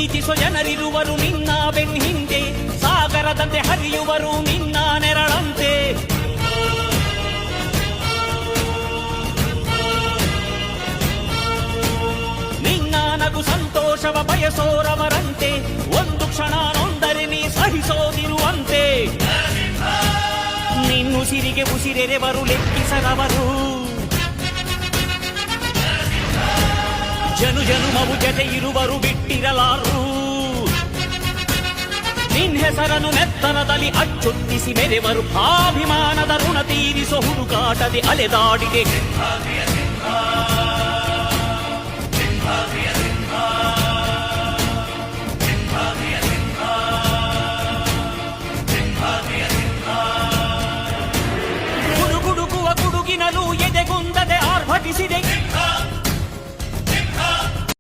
ಪ್ರೀತಿಸುವ ಜನರಿರುವರು ನಿನ್ನ ಬೆನ್ ಹಿಂದೆ, ಸಾಗರದಂತೆ ಹರಿಯುವರು ನಿನ್ನ ನೆರಳಂತೆ. ನಿನ್ನ ನಗು ಸಂತೋಷವ ಬಯಸೋರವರಂತೆ, ಒಂದು ಕ್ಷಣ ನೊಂದರೆ ನೀ ಸಹಿಸೋದಿರುವಂತೆ. ನಿನ್ನುಸಿರಿಗೆ ಉಸಿರೆರೆವರು ಲೆಕ್ಕಿಸರವರು, ಜನು ಜನುಮವು ಜತೆ ಇರುವರು ಬಿಟ್ಟಿರಲಾರು. ನಿನ್ ಹೆಸರನ್ನು ನೆತ್ತನದಲ್ಲಿ ಅಚ್ಚೊತ್ತಿಸಿ ಮೆರೆವರು, ಅಭಿಮಾನದ ಋಣ ತೀರಿಸೋ ಹುಡುಕಾಟದೆ ಅಲೆದಾಡಿದೆ.